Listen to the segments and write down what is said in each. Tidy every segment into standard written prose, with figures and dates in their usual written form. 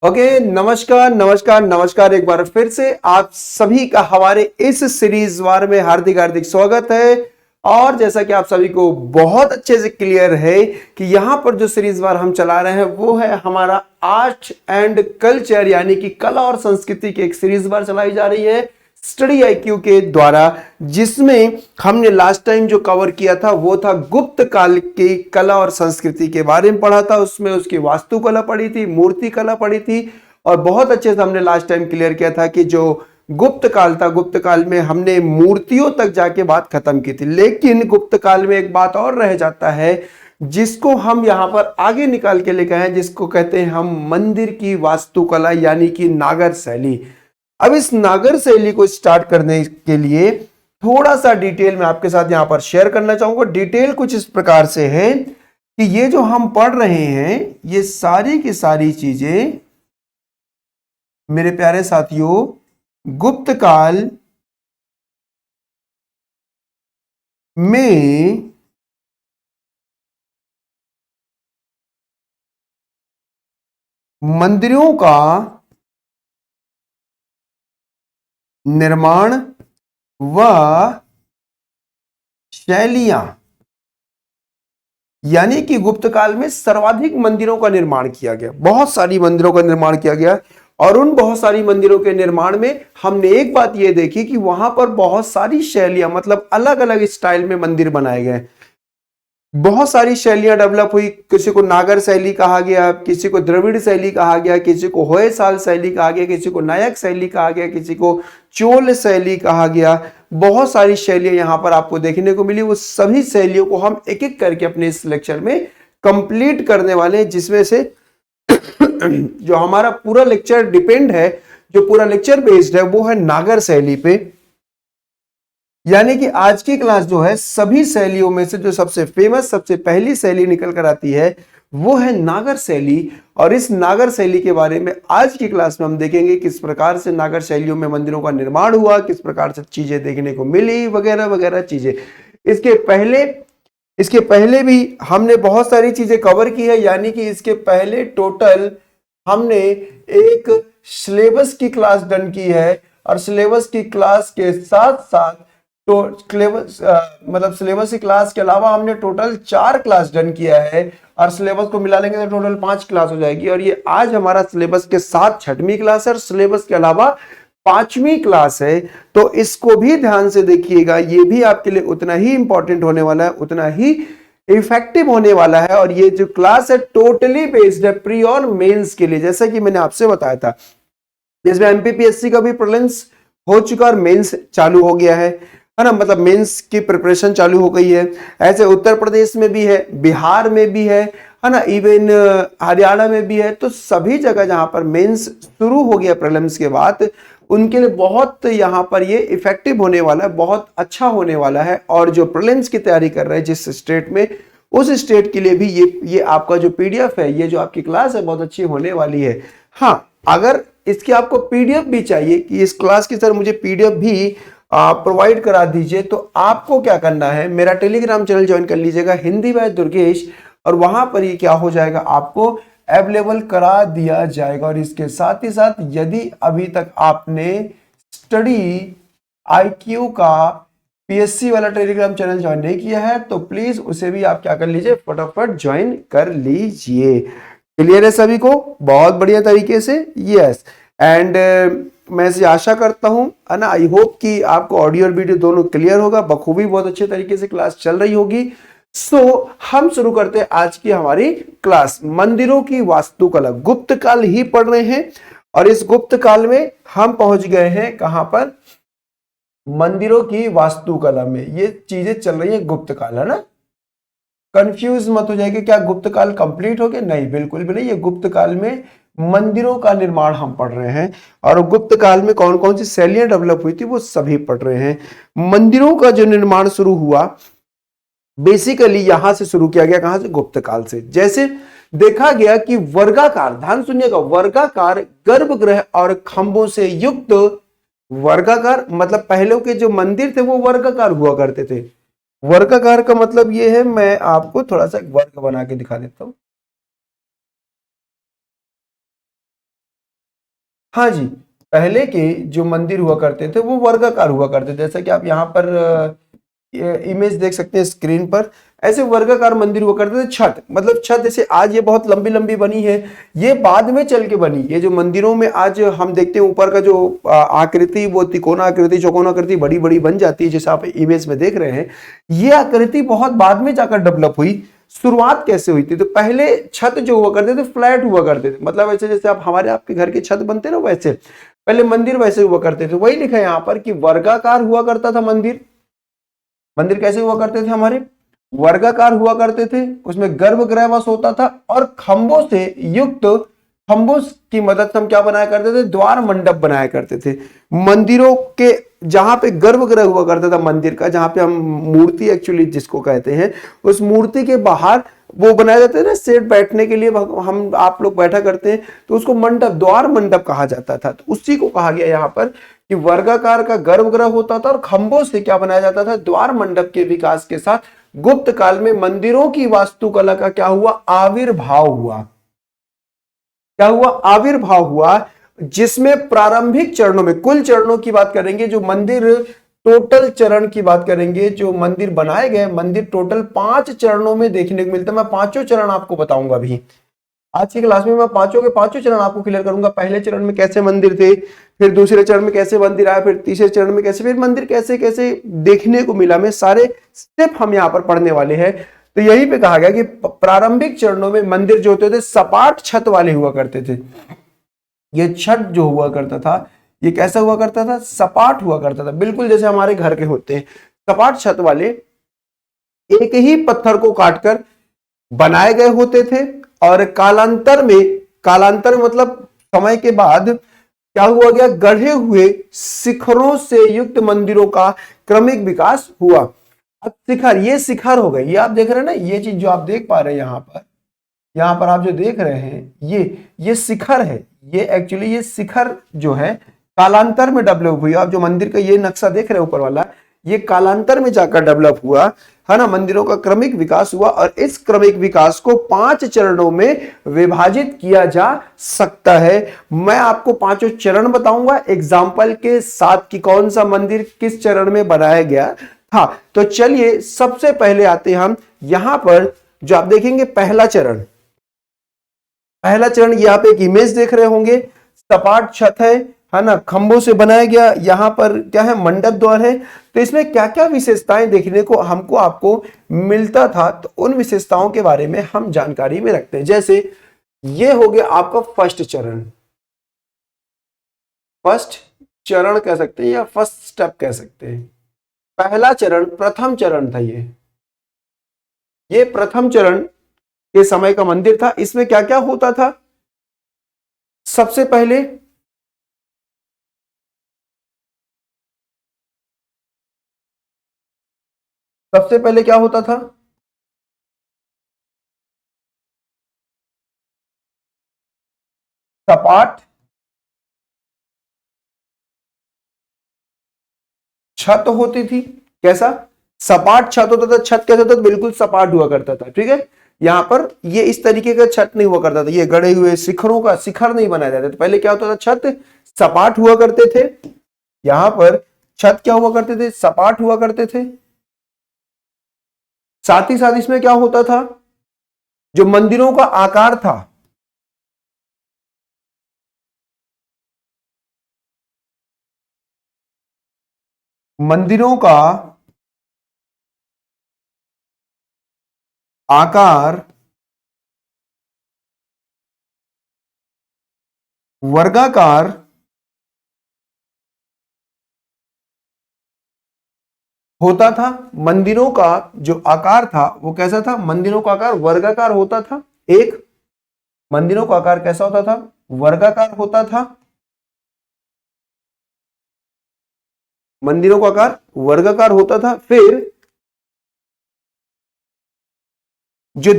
Okay, नमस्कार नमस्कार नमस्कार। एक बार फिर से आप सभी का हमारे इस सीरीज वार में हार्दिक हार्दिक स्वागत है। और जैसा कि आप सभी को बहुत अच्छे से क्लियर है कि यहां पर जो सीरीज वार हम चला रहे हैं वो है हमारा आर्ट एंड कल्चर, यानी कि कला और संस्कृति की एक सीरीज वार चलाई जा रही है स्टडी आईक्यू के द्वारा, जिसमें हमने लास्ट टाइम जो कवर किया था वो था गुप्त काल की कला और संस्कृति के बारे में पढ़ा था। उसमें उसकी वास्तुकला पढ़ी थी, मूर्ति कला पढ़ी थी और बहुत अच्छे से हमने लास्ट टाइम क्लियर किया था कि जो गुप्त काल था, गुप्त काल में हमने मूर्तियों तक जाके बात खत्म की थी। लेकिन गुप्त काल में एक बात और रह जाता है जिसको हम यहां पर आगे निकाल के लेके आए हैं, जिसको कहते हैं हम मंदिर की वास्तुकला, यानी कि नागर शैली। अब इस नागर शैली को स्टार्ट करने के लिए थोड़ा सा डिटेल में आपके साथ यहां पर शेयर करना चाहूंगा। डिटेल कुछ इस प्रकार से है कि ये जो हम पढ़ रहे हैं ये सारी की सारी चीजें मेरे प्यारे साथियों गुप्त काल में मंदिरों का निर्माण व शैलियां, यानी कि गुप्त काल में सर्वाधिक मंदिरों का निर्माण किया गया, बहुत सारी मंदिरों का निर्माण किया गया। और उन बहुत सारी मंदिरों के निर्माण में हमने एक बात यह देखी कि वहां पर बहुत सारी शैलियां, मतलब अलग अलग स्टाइल में मंदिर बनाए गए। बहुत सारी शैलियां डेवलप हुई। किसी को नागर शैली कहा गया, किसी को द्रविड़ शैली कहा गया, किसी को होयसाल शैली कहा गया, किसी को नायक शैली कहा गया, किसी को चोल शैली कहा गया। बहुत सारी शैलियां यहां पर आपको देखने को मिली। वो सभी शैलियों को हम एक एक करके अपने इस लेक्चर में कंप्लीट करने वाले हैं, जिसमें से जो हमारा पूरा लेक्चर डिपेंड है, जो पूरा लेक्चर बेस्ड है, वो है नागर शैली पे। यानी कि आज की क्लास जो है सभी शैलियों में से जो सबसे फेमस, सबसे पहली शैली निकल कर आती है वो है नागर शैली। और इस नागर शैली के बारे में आज की क्लास में हम देखेंगे किस प्रकार से नागर शैलियों में मंदिरों का निर्माण हुआ, किस प्रकार से चीजें देखने को मिली, वगैरह वगैरह चीजें। इसके पहले भी हमने बहुत सारी चीजें कवर की है, यानी कि इसके पहले टोटल हमने एक सिलेबस की क्लास डन की है। और सिलेबस की क्लास के साथ साथ तो सिलेबस की क्लास के अलावा हमने टोटल 4 क्लास डन किया है। और सिलेबस को मिला लेंगे तो टोटल 5 क्लास हो जाएगी। और ये आज हमारा सिलेबस के साथ 6वीं क्लास है और सिलेबस के अलावा 5वीं क्लास है। तो इसको भी ध्यान से देखिएगा, ये भी आपके लिए उतना ही इंपॉर्टेंट होने वाला है, उतना ही इफेक्टिव होने वाला है। और ये जो क्लास है टोटली बेस्ड है प्री और मेंस के लिए, जैसा कि मैंने आपसे बताया था। इसमें एमपीपीएससी का भी प्रीलिम्स हो चुका और मेंस चालू हो गया है ना, मतलब मेंस की प्रिपरेशन चालू हो गई है। ऐसे उत्तर प्रदेश में भी है, बिहार में भी है ना, इवन हरियाणा में भी है। तो सभी जगह जहां पर मेंस शुरू हो गया प्रीलिम्स के बाद, उनके लिए बहुत यहां पर ये इफेक्टिव होने वाला है, बहुत अच्छा होने वाला है। और जो प्रीलिम्स की तैयारी कर रहे हैं जिस स्टेट में, उस स्टेट के लिए भी ये आपका जो पीडीएफ है, ये जो आपकी क्लास है बहुत अच्छी होने वाली है। हाँ, अगर इसकी आपको पीडीएफ भी चाहिए कि इस क्लास की सर मुझे पीडीएफ भी प्रोवाइड करा दीजिए, तो आपको क्या करना है, मेरा टेलीग्राम चैनल ज्वाइन कर लीजिएगा हिंदी बाय दुर्गेश। और वहां पर ये क्या हो जाएगा, आपको अवेलेबल करा दिया जाएगा। और इसके साथ ही साथ यदि अभी तक आपने स्टडी आईक्यू का पीएससी वाला टेलीग्राम चैनल ज्वाइन नहीं किया है तो प्लीज उसे भी आप क्या कर लीजिए, फटाफट ज्वाइन कर लीजिए। क्लियर है सभी को? बहुत बढ़िया तरीके से, यस। एंड मैं इसे आशा करता हूं, है ना, आई होप कि आपको ऑडियो और वीडियो दोनों क्लियर होगा, बखूबी बहुत अच्छे तरीके से क्लास चल रही होगी। सो हम शुरू करते हैं आज की हमारी क्लास। मंदिरों की वास्तुकला, गुप्त काल ही पढ़ रहे हैं। और इस गुप्त काल में हम पहुंच गए हैं कहां पर, मंदिरों की वास्तुकला में। ये चीजें चल रही है गुप्त काल, है ना। कंफ्यूज मत हो जाएगी, क्या गुप्त काल कंप्लीट हो गया? नहीं, बिल्कुल भी नहीं। ये गुप्त काल में मंदिरों का निर्माण हम पढ़ रहे हैं। और गुप्त काल में कौन कौन सी शैलियां डेवलप हुई थी वो सभी पढ़ रहे हैं। मंदिरों का जो निर्माण शुरू हुआ बेसिकली यहां से शुरू किया गया, कहां से? गुप्त काल से। जैसे देखा गया कि वर्गाकार, ध्यान सुनिएगा, वर्गाकार गर्भगृह और खंभों से युक्त, वर्गाकार मतलब पहले के जो मंदिर थे वो वर्गाकार हुआ करते थे। वर्गाकार का मतलब ये है, मैं आपको थोड़ा सा वर्ग बना के दिखा देता हूं। हाँ जी, पहले के जो मंदिर हुआ करते थे वो वर्गाकार हुआ करते थे, जैसा कि आप यहाँ पर इमेज देख सकते हैं स्क्रीन पर। ऐसे वर्गाकार मंदिर हुआ करते थे। छत मतलब छत जैसे आज ये बहुत लंबी लंबी बनी है, ये बाद में चल के बनी। ये जो मंदिरों में आज हम देखते हैं ऊपर का जो आकृति, वो त्रिकोण आकृति, चौकोन आकृति बड़ी बड़ी बन जाती है, जैसे आप इमेज में देख रहे हैं। ये आकृति बहुत बाद में जाकर डेवलप हुई। शुरुआत कैसे हुई थी? तो पहले छत जो हुआ करते थे फ्लैट हुआ करते थे, मतलब ऐसे जैसे आप हमारे आपके घर के छत बनते ना, वैसे पहले मंदिर वैसे हुआ करते थे। वही लिखा है यहाँ पर कि वर्गाकार हुआ करता था मंदिर। मंदिर कैसे हुआ करते थे हमारे? वर्गाकार हुआ करते थे, उसमें गर्भगृह वास होता था और खंभों से युक्त, खंभों की मदद से हम क्या बनाया करते थे? द्वार मंडप बनाया करते थे। मंदिरों के जहां पे गर्भगृह हुआ करता था मंदिर का, जहां पे हम मूर्ति एक्चुअली जिसको कहते हैं, उस मूर्ति के बाहर वो बनाया जाता है ना सेट बैठने के लिए, हम आप लोग बैठा करते हैं, तो उसको मंडप, द्वार मंडप कहा जाता था। तो उसी को कहा गया यहाँ पर कि वर्गाकार का गर्भगृह होता था और खंभों से क्या बनाया जाता था? द्वार मंडप के विकास के साथ गुप्त काल में मंदिरों की वास्तुकला का क्या हुआ? आविर्भाव हुआ। क्या हुआ? आविर्भाव हुआ, जिसमें प्रारंभिक चरणों में, कुल चरणों की बात करेंगे, जो मंदिर टोटल चरण की बात करेंगे, जो मंदिर बनाए गए मंदिर टोटल 5 चरणों में देखने को मिलता है। मैं पांचों चरण आपको बताऊंगा अभी आज की क्लास में। मैं पांचों के पांचों चरण आपको क्लियर करूंगा। पहले चरण में कैसे मंदिर थे, फिर दूसरे चरण में कैसे मंदिर आया, फिर तीसरे चरण में कैसे, फिर मंदिर कैसे कैसे देखने को मिला, मैं सारे स्टेप हम यहाँ पर पढ़ने वाले हैं। तो यहीं पे कहा गया कि प्रारंभिक चरणों में मंदिर जो होते थे सपाट छत वाले हुआ करते थे। ये छत जो हुआ करता था, ये कैसा हुआ करता था? सपाट हुआ करता था, बिल्कुल जैसे हमारे घर के होते हैं सपाट छत वाले। एक ही पत्थर को काटकर बनाए गए होते थे और कालांतर मतलब समय के बाद क्या हुआ गया? गढ़े हुए शिखरों से युक्त मंदिरों का क्रमिक विकास हुआ। अब शिखर, ये शिखर हो गए, ये आप देख रहे हैं ना, ये चीज जो आप देख पा रहे हैं यहाँ पर आप जो देख रहे हैं, ये शिखर है। ये एक्चुअली ये शिखर जो है कालांतर में डेवलप हुई। आप जो मंदिर का ये नक्शा देख रहे हैं ऊपर वाला, ये कालांतर में जाकर डेवलप हुआ है ना। मंदिरों का क्रमिक विकास हुआ और इस क्रमिक विकास को 5 चरणों में विभाजित किया जा सकता है। मैं आपको पांचों चरण बताऊंगा एग्जाम्पल के साथ कि कौन सा मंदिर किस चरण में बनाया गया था। तो चलिए सबसे पहले आते हैं हम यहां पर, जो आप देखेंगे पहला चरण। पहला चरण, यहाँ पे एक इमेज देख रहे होंगे, सपाट छत है ना, खंभों से बनाया गया। यहाँ पर क्या है? मंडप द्वार है। तो इसमें क्या क्या विशेषताएं देखने को हमको आपको मिलता था, तो उन विशेषताओं के बारे में हम जानकारी में रखते हैं। जैसे ये हो गया आपका फर्स्ट चरण, फर्स्ट चरण कह सकते हैं या फर्स्ट स्टेप कह सकते हैं। पहला चरण, प्रथम चरण था ये प्रथम चरण के समय का मंदिर था। इसमें क्या क्या होता था? सबसे पहले क्या होता था? सपाट छत होती थी। कैसा? सपाट छत होता था। छत कैसा था? बिल्कुल सपाट हुआ करता था। ठीक है, यहां पर ये इस तरीके का छत नहीं हुआ करता था, ये गड़े हुए शिखरों का शिखर नहीं बनाया जाता था। पहले क्या होता था? छत सपाट हुआ करते थे। यहां पर छत क्या हुआ करते थे? सपाट हुआ करते थे। साथ ही साथ इसमें क्या होता था? जो मंदिरों का आकार था, मंदिरों का आकार वर्गाकार होता था। मंदिरों का जो आकार था वो कैसा था? मंदिरों का आकार वर्गाकार होता था। एक, मंदिरों का आकार कैसा होता था? वर्गाकार होता था। मंदिरों का आकार वर्गाकार होता था। फिर जो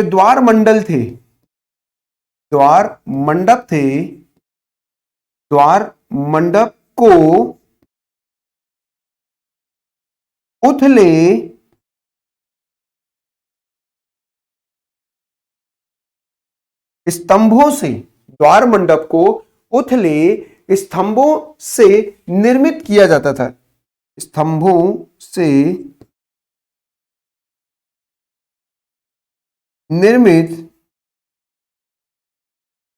द्वार मंडल थे, द्वार मंडप थे, द्वार मंडप को उथले स्तंभों से, द्वार मंडप को उथले स्तंभों से निर्मित किया जाता था। स्तंभों से निर्मित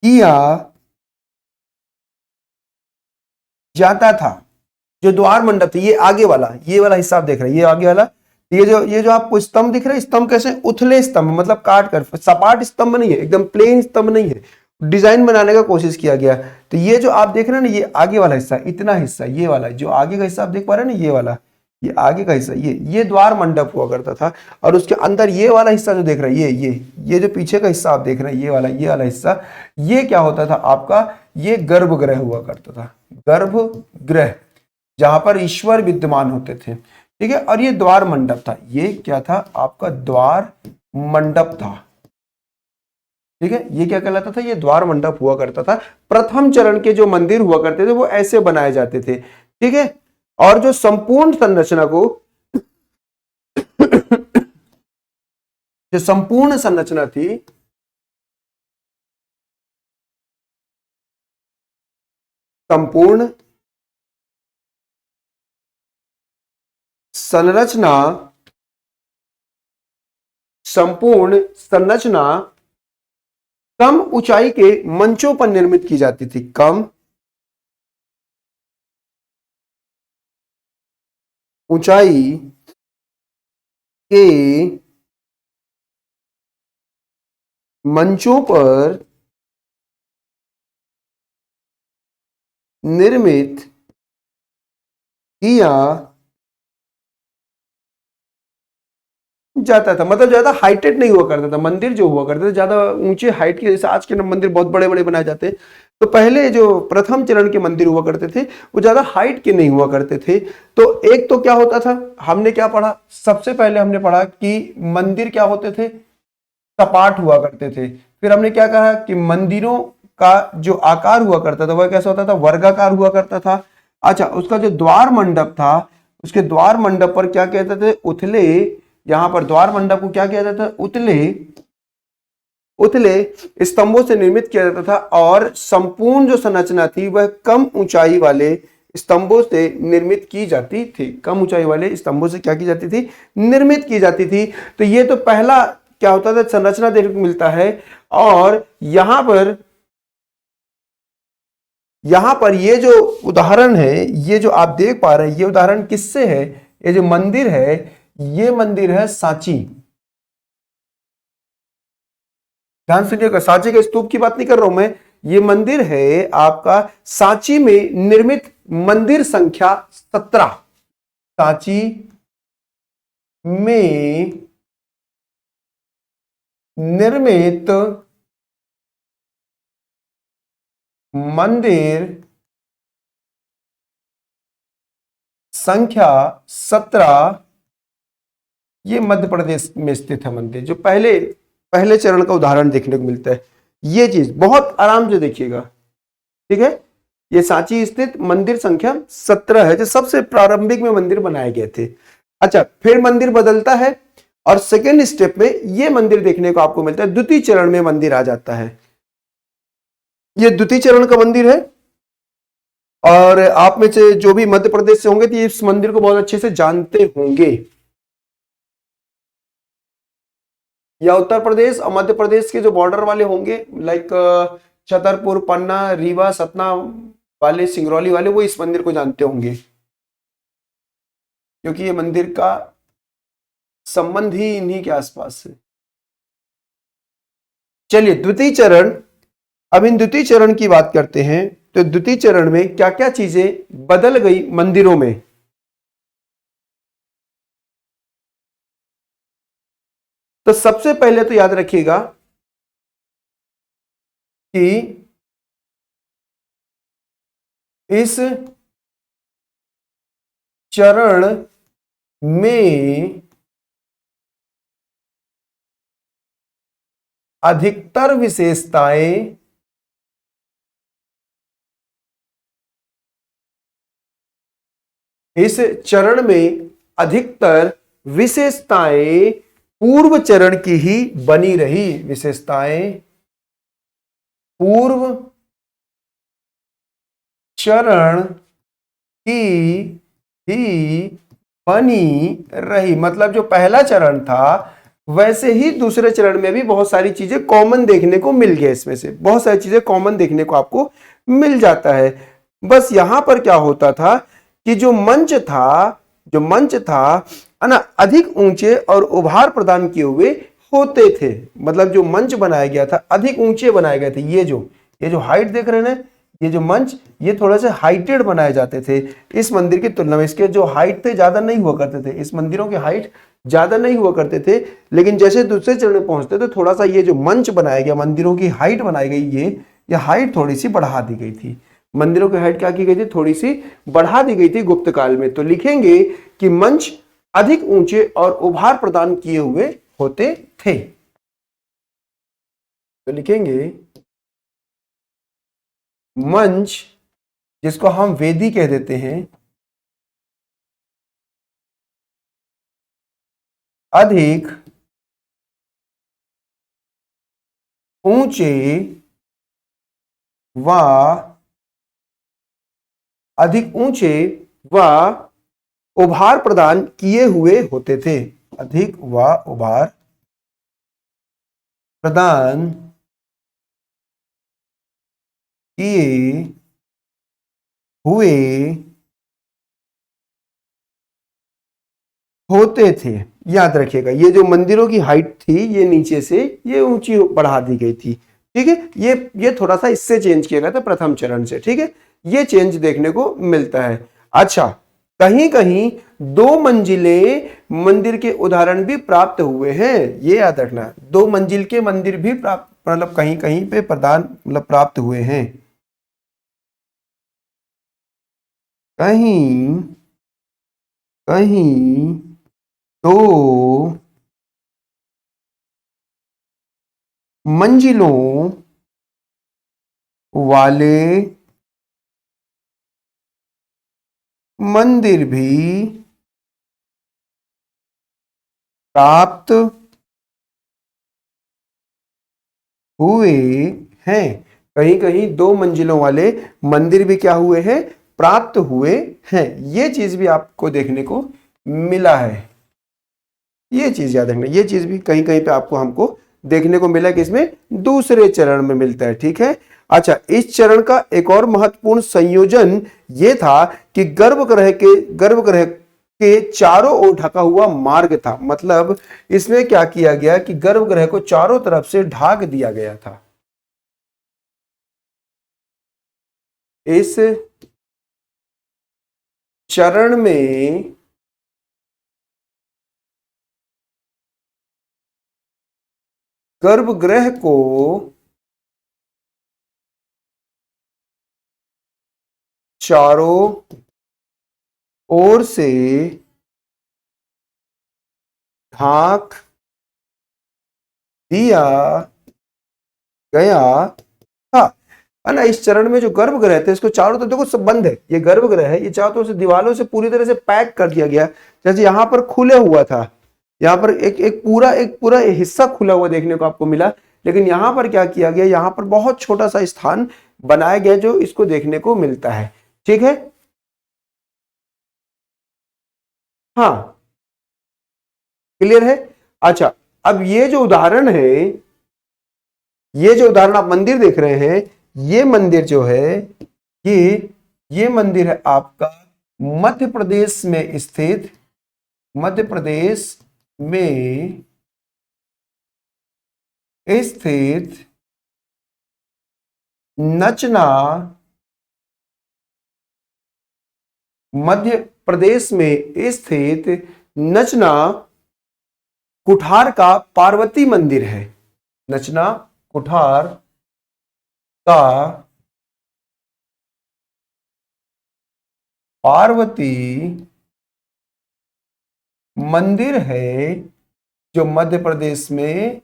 किया जाता था। जो द्वार मंडप था, ये आगे वाला, ये वाला हिस्सा आप देख रहे हैं, ये आगे वाला, ये जो आपको स्तंभ दिख रहे हैं, स्तंभ कैसे, उथले स्तंभ मतलब काट कर, सपाट स्तंभ नहीं है, एकदम प्लेन स्तंभ नहीं है, डिजाइन बनाने का कोशिश किया गया। तो ये जो आप देख रहे हैं ना, ये आगे वाला हिस्सा, इतना हिस्सा, ये वाला जो आगे का हिस्सा आप देख पा रहे हैं ना, ये वाला, ये आगे का हिस्सा, ये द्वार मंडप हुआ करता था। और उसके अंदर ये वाला हिस्सा जो देख रहे हैं, ये जो पीछे का हिस्सा आप देख रहे हैं, ये वाला हिस्सा, ये क्या होता था आपका, ये गर्भगृह हुआ करता था। गर्भगृह, जहां पर ईश्वर विद्यमान होते थे, ठीक है। और ये द्वार मंडप था, ये क्या था आपका, द्वार मंडप था, ठीक है। ये क्या कहलाता था, ये द्वार मंडप हुआ करता था। प्रथम चरण के जो मंदिर हुआ करते थे वो ऐसे बनाए जाते थे, ठीक है। और जो संपूर्ण संरचना को जो संपूर्ण संरचना थी, संपूर्ण संरचना, संपूर्ण संरचना कम ऊंचाई के मंचों पर निर्मित की जाती थी। कम ऊंचाई के मंचों पर निर्मित किया जाता था। मतलब ज्यादा हाइटेड नहीं हुआ करता था मंदिर, जो हुआ करते थे ज्यादा ऊंचे हाइट के, जैसे आज के मंदिर बहुत बड़े बड़े बनाए जाते हैं, तो पहले जो प्रथम चरण के मंदिर हुआ करते थे वो ज्यादा हाइट के नहीं हुआ करते थे। तो एक तो क्या होता था, हमने क्या पढ़ा, सबसे पहले हमने पढ़ा कि मंदिर क्या होते थे, सपाट हुआ करते थे। फिर हमने क्या कहा कि मंदिरों का जो आकार हुआ करता था वह कैसा होता था, वर्गाकार हुआ करता था। अच्छा, उसका जो द्वार मंडप था, उसके द्वार मंडप पर क्या कहते थे, उथले, यहां पर द्वार मंडप को क्या किया जाता था, उथले स्तंभों से निर्मित किया जाता था। और संपूर्ण जो संरचना थी वह कम ऊंचाई वाले स्तंभों से निर्मित की जाती थी। कम ऊंचाई वाले स्तंभों से क्या की जाती थी, निर्मित की जाती थी। तो ये तो पहला क्या होता था, संरचना देखने को मिलता है। और यहां पर ये जो उदाहरण है, ये जो आप देख पा रहे हैं, ये उदाहरण किससे है, ये जो मंदिर है, ये मंदिर है सांची। ध्यान सुनिएगा, सांची के स्तूप की बात नहीं कर रहा हूं मैं, ये मंदिर है आपका सांची में निर्मित मंदिर संख्या 17। सांची में निर्मित मंदिर संख्या 17, ये मध्य प्रदेश में स्थित है मंदिर। जो पहले चरण का उदाहरण देखने को मिलता है, ये चीज बहुत आराम से देखिएगा, ठीक है। ये सांची स्थित मंदिर संख्या 17 है, जो सबसे प्रारंभिक में मंदिर बनाए गए थे। अच्छा, फिर मंदिर बदलता है और सेकेंड स्टेप में ये मंदिर देखने को आपको मिलता है, द्वितीय चरण में मंदिर आ जाता है। ये द्वितीय चरण का मंदिर है। और आप में से जो भी मध्य प्रदेश से होंगे तो इस मंदिर को बहुत अच्छे से जानते होंगे। या उत्तर प्रदेश और मध्य प्रदेश के जो बॉर्डर वाले होंगे, लाइक छतरपुर, पन्ना, रीवा, सतना वाले, सिंगरौली वाले, वो इस मंदिर को जानते होंगे, क्योंकि ये मंदिर का संबंध ही इन्हीं के आसपास है। चलिए द्वितीय चरण, अब इन द्वितीय चरण की बात करते हैं। तो द्वितीय चरण में क्या क्या चीजें बदल गई मंदिरों में। तो सबसे पहले तो याद रखिएगा कि इस चरण में अधिकतर विशेषताएं इस चरण में अधिकतर विशेषताएं पूर्व चरण की ही बनी रही। विशेषताएं पूर्व चरण की ही बनी रही। मतलब जो पहला चरण था वैसे ही दूसरे चरण में भी बहुत सारी चीजें कॉमन देखने को मिल गया, इसमें से बहुत सारी चीजें कॉमन देखने को आपको मिल जाता है। बस यहां पर क्या होता था कि जो मंच था है ना, अधिक ऊंचे और उभार प्रदान किए हुए होते थे। मतलब जो मंच बनाया गया था अधिक ऊंचे बनाए गए थे। ये जो हाइट देख रहे हैं ना, ये जो मंच, ये थोड़ा सा हाइटेड बनाए जाते थे इस मंदिर की तुलना में। इसके जो हाइट थे ज्यादा नहीं हुआ करते थे, इस मंदिरों की हाइट ज्यादा नहीं हुआ करते थे। लेकिन जैसे दूसरे चरण में पहुंचते तो थोड़ा सा ये जो मंच बनाया गया, मंदिरों की हाइट बनाई गई, ये हाइट थोड़ी सी बढ़ा दी गई थी। मंदिरों की हाइट क्या की गई थी, थोड़ी सी बढ़ा दी गई थी गुप्त काल में। तो लिखेंगे कि मंच अधिक ऊंचे और उभार प्रदान किए हुए होते थे। तो लिखेंगे मंच, जिसको हम वेदी कह देते हैं, अधिक ऊंचे व उभार प्रदान किए हुए होते थे। अधिक व उभार प्रदान किए हुए होते थे। याद रखिएगा, ये जो मंदिरों की हाइट थी ये नीचे से ये ऊंची बढ़ा दी गई थी। ठीक है, ये थोड़ा सा इससे चेंज किया गया था प्रथम चरण से। ठीक है, ये चेंज देखने को मिलता है। अच्छा, कहीं कहीं दो मंजिले मंदिर के उदाहरण भी प्राप्त हुए हैं। ये याद रखना, दो मंजिल के मंदिर भी प्राप्त, मतलब कहीं कहीं पे प्रदान मतलब प्राप्त हुए हैं। कहीं कहीं दो मंजिलों वाले मंदिर भी प्राप्त हुए हैं। कहीं कहीं दो मंजिलों वाले मंदिर भी क्या हुए हैं, प्राप्त हुए हैं। ये चीज भी आपको देखने को मिला है। ये चीज याद रखना, ये चीज भी कहीं कहीं पे आपको हमको देखने को मिला कि इसमें दूसरे चरण में मिलता है। ठीक है। अच्छा, इस चरण का एक और महत्वपूर्ण संयोजन ये था कि गर्भगृह के चारों ओर ढका हुआ मार्ग था। मतलब इसमें क्या किया गया कि गर्भगृह को चारों तरफ से ढाक दिया गया था। इस चरण में गर्भगृह को चारों ओर से ढाक दिया गया था, है ना। इस चरण में जो गर्भगृह थे इसको चारों तरफ, देखो सब बंद है, ये गर्भगृह है, ये चारों तरफ से दीवालों से पूरी तरह से पैक कर दिया गया। जैसे यहां पर खुले हुआ था, यहाँ पर एक पूरा हिस्सा खुला हुआ देखने को आपको मिला। लेकिन यहां पर क्या किया गया, यहां पर बहुत छोटा सा स्थान बनाया गया जो इसको देखने को मिलता है। ठीक है, हाँ, क्लियर है। अच्छा, अब ये जो उदाहरण है, ये जो उदाहरण आप मंदिर देख रहे हैं, ये मंदिर जो है, ये मंदिर है आपका मध्य प्रदेश में स्थित, मध्य प्रदेश में स्थित नचना, मध्य प्रदेश में स्थित नचना कुठार का पार्वती मंदिर है। नचना कुठार का पार्वती मंदिर है, जो मध्य प्रदेश में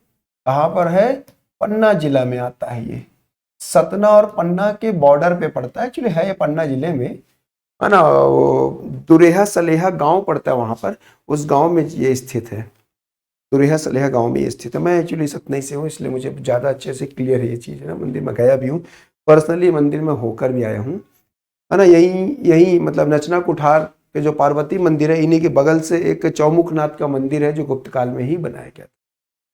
कहां पर है, पन्ना जिला में आता है। ये सतना और पन्ना के बॉर्डर पे पड़ता है, एक्चुअली है ये पन्ना जिले में, है ना। वो दुरेहा सलेहा गांव पड़ता है वहां पर, उस गांव में ये स्थित है। दुरेहा सलेहा गांव में ये स्थित है। मैं एक्चुअली सतना से हूँ, इसलिए मुझे ज्यादा अच्छे से क्लियर है ये चीज, है ना। मंदिर में गया भी हूँ, पर्सनली मंदिर में होकर भी आया हूँ। है ना। यही यही मतलब नचना कुठार के जो पार्वती मंदिर है, इन्हीं के बगल से एक चौमुखनाथ का मंदिर है जो गुप्त काल में ही बनाया गया था।